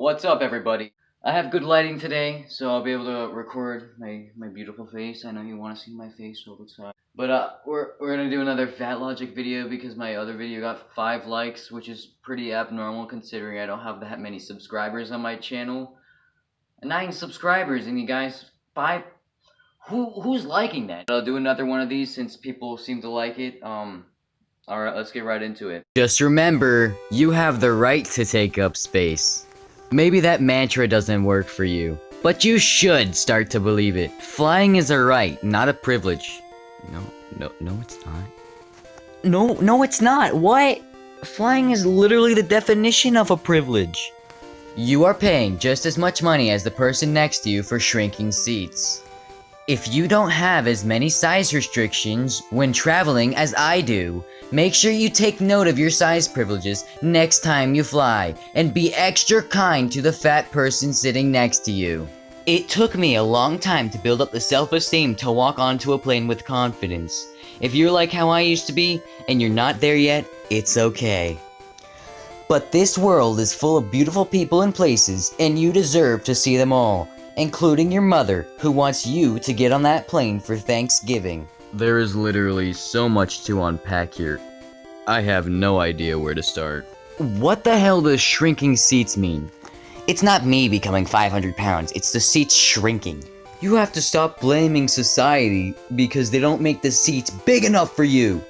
What's up, everybody? I have good lighting today, so I'll be able to record my beautiful face. I know you want to see my face all the time. But we're gonna do another Fatlogic video because my other video got 5 likes, which is pretty abnormal considering I don't have that many subscribers on my channel. 9 subscribers, and you guys 5. Who's liking that? I'll do another one of these since people seem to like it. Alright, let's get right into it. Just remember, you have the right to take up space. Maybe that mantra doesn't work for you, but you should start to believe it. Flying is a right, not a privilege. No, it's not. No, it's not. What? Flying is literally the definition of a privilege. You are paying just as much money as the person next to you for shrinking seats. If you don't have as many size restrictions when traveling as I do, make sure you take note of your size privileges next time you fly, and be extra kind to the fat person sitting next to you. It took me a long time to build up the self-esteem to walk onto a plane with confidence. If you're like how I used to be, and you're not there yet, it's okay. But this world is full of beautiful people and places, and you deserve to see them all. Including your mother, who wants you to get on that plane for Thanksgiving. There is literally so much to unpack here. I have no idea where to start. What the hell does shrinking seats mean? It's not me becoming 500 pounds, it's the seats shrinking. You have to stop blaming society because they don't make the seats big enough for you.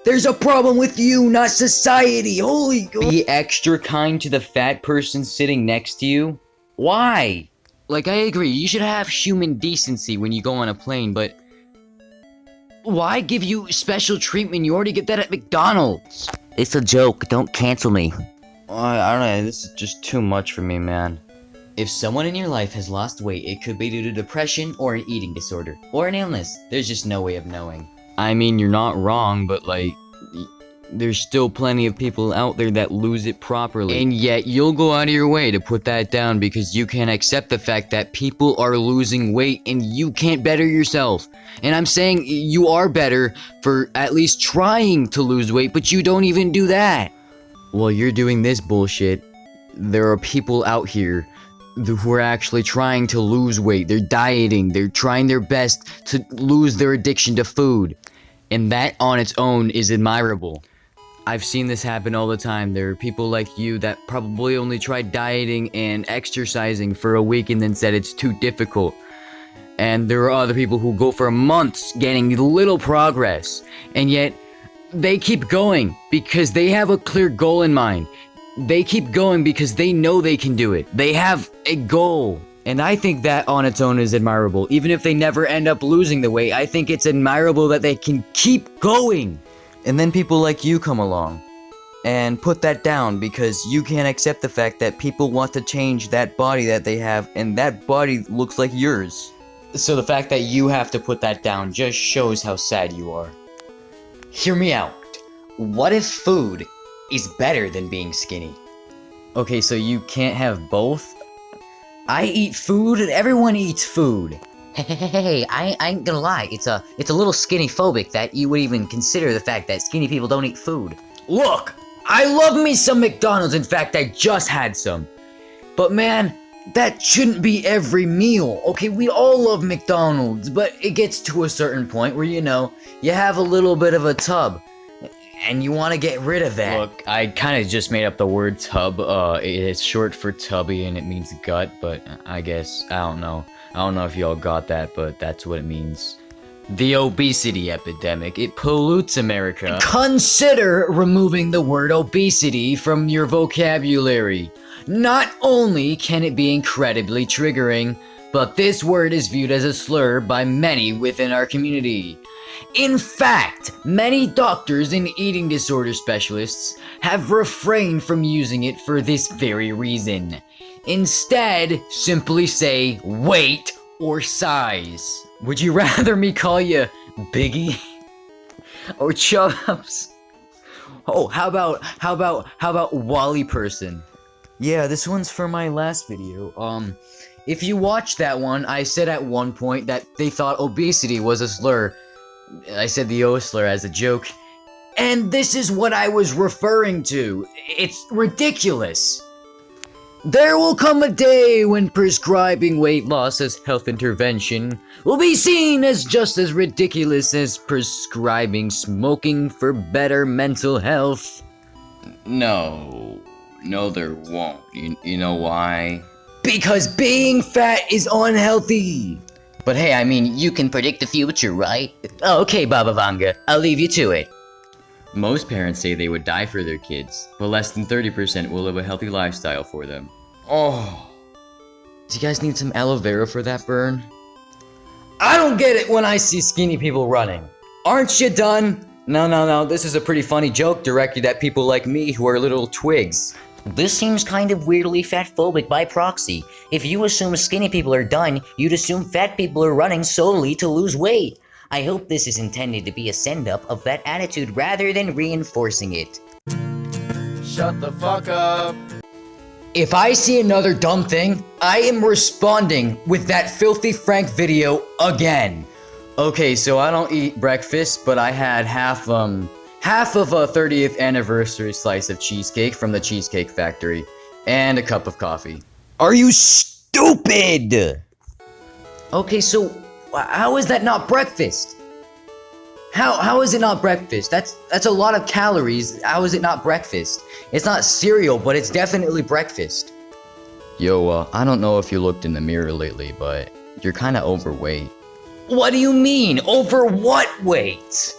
There's a problem with you, not society, holy God. Be extra kind to the fat person sitting next to you? Why? Like, I agree, you should have human decency when you go on a plane, but why give you special treatment? You already get that at McDonald's. It's a joke, don't cancel me. I don't know, this is just too much for me, man. If someone in your life has lost weight, it could be due to depression or an eating disorder, or an illness. There's just no way of knowing. I mean, you're not wrong, but like, there's still plenty of people out there that lose it properly. And yet, you'll go out of your way to put that down because you can't accept the fact that people are losing weight and you can't better yourself. And I'm saying you are better for at least trying to lose weight, but you don't even do that. While you're doing this bullshit, there are people out here who are actually trying to lose weight. They're dieting, they're trying their best to lose their addiction to food. And that on its own is admirable. I've seen this happen all the time. There are people like you that probably only tried dieting and exercising for a week and then said it's too difficult. And there are other people who go for months getting little progress. And yet, they keep going because they have a clear goal in mind. They keep going because they know they can do it. They have a goal. And I think that on its own is admirable. Even if they never end up losing the weight, I think it's admirable that they can keep going. And then people like you come along and put that down because you can't accept the fact that people want to change that body that they have, and that body looks like yours. So the fact that you have to put that down just shows how sad you are. Hear me out. What if food is better than being skinny? Okay, so you can't have both? I eat food and everyone eats food. Hey, I ain't gonna lie, it's a little skinny phobic that you would even consider the fact that skinny people don't eat food. Look, I love me some McDonald's, in fact I just had some. But man, that shouldn't be every meal. Okay, we all love McDonald's, but it gets to a certain point where, you know, you have a little bit of a tub. And you want to get rid of that. Look, I kind of just made up the word tub. It's short for tubby and it means gut, but I guess, I don't know. I don't know if y'all got that, but that's what it means. The obesity epidemic, it pollutes America. Consider removing the word obesity from your vocabulary. Not only can it be incredibly triggering, but this word is viewed as a slur by many within our community. In fact, many doctors and eating disorder specialists have refrained from using it for this very reason. Instead, simply say weight or size. Would you rather me call you Biggie or Chubbs? Oh, how about Wally person? Yeah, this one's for my last video. If you watched that one, I said at one point that they thought obesity was a slur. I said the O slur as a joke. And this is what I was referring to. It's ridiculous. There will come a day when prescribing weight loss as health intervention will be seen as just as ridiculous as prescribing smoking for better mental health. No, there won't. You know why? Because being fat is unhealthy. But hey, I mean, you can predict the future, right? Okay, Baba Vanga, I'll leave you to it. Most parents say they would die for their kids, but less than 30% will live a healthy lifestyle for them. Oh. Do you guys need some aloe vera for that burn? I don't get it when I see skinny people running. Aren't you done? No, this is a pretty funny joke directed at people like me who are little twigs. This seems kind of weirdly fat-phobic by proxy. If you assume skinny people are done, you'd assume fat people are running solely to lose weight. I hope this is intended to be a send-up of that attitude rather than reinforcing it. Shut the fuck up. If I see another dumb thing, I am responding with that Filthy Frank video again. Okay, so I don't eat breakfast, but I had half of a 30th anniversary slice of cheesecake from the Cheesecake Factory, and a cup of coffee. Are you stupid? Okay, so how is that not breakfast? How is it not breakfast? That's a lot of calories. How is it not breakfast? It's not cereal, but it's definitely breakfast. Yo, I don't know if you looked in the mirror lately, but you're kinda overweight. What do you mean? Over what weight?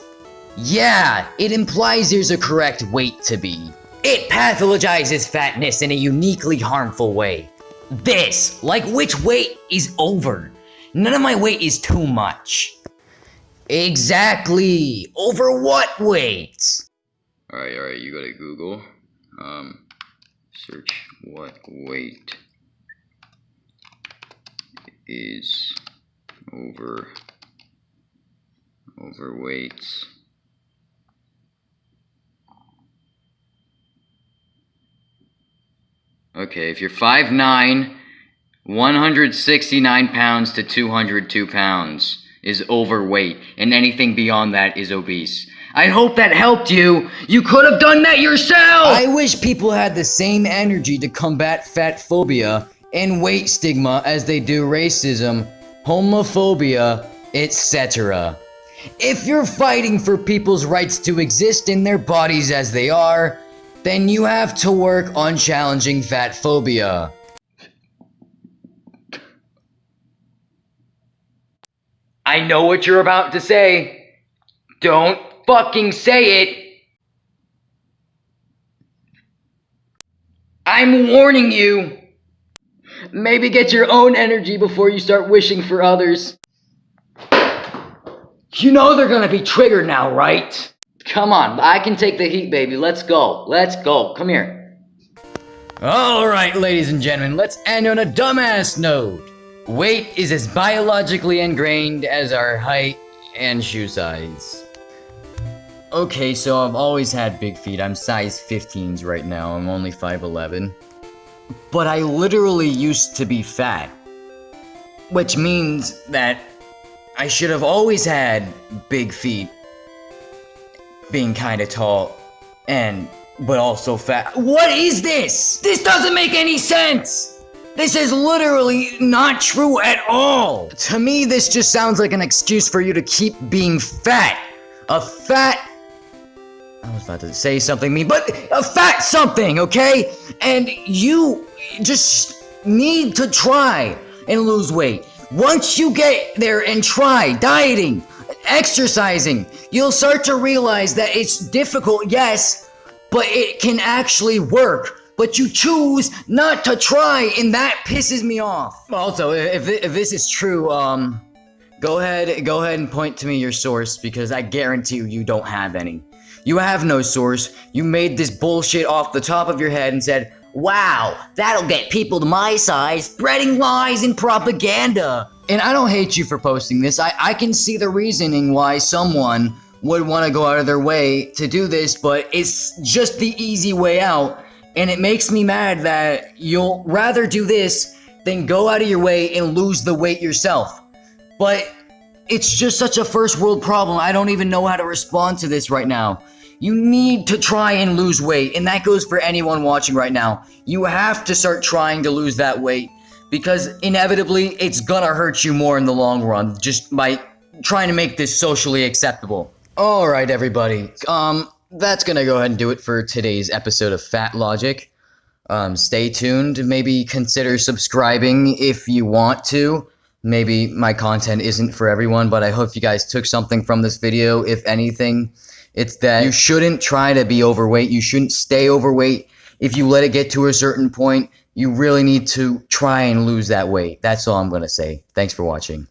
Yeah, it implies there's a correct weight to be. It pathologizes fatness in a uniquely harmful way. This, like which weight is over? None of my weight is too much. Exactly. Over what weight? Alright, you go to Google. Search what weight is overweight. Okay, if you're 5'9", 169 pounds to 202 pounds is overweight, and anything beyond that is obese. I hope that helped you! You could have done that yourself! I wish people had the same energy to combat fat phobia and weight stigma as they do racism, homophobia, etc. If you're fighting for people's rights to exist in their bodies as they are, then you have to work on challenging fat phobia. I know what you're about to say. Don't fucking say it. I'm warning you. Maybe get your own energy before you start wishing for others. You know they're gonna be triggered now, right? Come on, I can take the heat, baby. Let's go. Come here. Alright, ladies and gentlemen, let's end on a dumbass note. Weight is as biologically ingrained as our height and shoe size. Okay, so I've always had big feet. I'm size 15s right now. I'm only 5'11". But I literally used to be fat. Which means that I should have always had big feet. Being kinda tall, but also fat. What is this? This doesn't make any sense! This is literally not true at all! To me, this just sounds like an excuse for you to keep being fat. I was about to say something mean, but a fat something, okay? And you just need to try and lose weight. Once you get there and try dieting, exercising, you'll start to realize that it's difficult, yes, but it can actually work. But you choose not to try, and that pisses me off. Also, if this is true, go ahead and point to me your source, because I guarantee you don't have any. You have no source. You made this bullshit off the top of your head and said, wow, that'll get people to my size, spreading lies and propaganda. And I don't hate you for posting this. I can see the reasoning why someone would want to go out of their way to do this, but it's just the easy way out. And it makes me mad that you'll rather do this than go out of your way and lose the weight yourself. But it's just such a first world problem. I don't even know how to respond to this right now. You need to try and lose weight, and that goes for anyone watching right now. You have to start trying to lose that weight because inevitably it's gonna hurt you more in the long run just by trying to make this socially acceptable. All right, everybody. That's gonna go ahead and do it for today's episode of Fatlogic. Stay tuned. Maybe consider subscribing if you want to. Maybe my content isn't for everyone, but I hope you guys took something from this video. If anything, it's that you shouldn't try to be overweight. You shouldn't stay overweight. If you let it get to a certain point, you really need to try and lose that weight. That's all I'm going to say. Thanks for watching.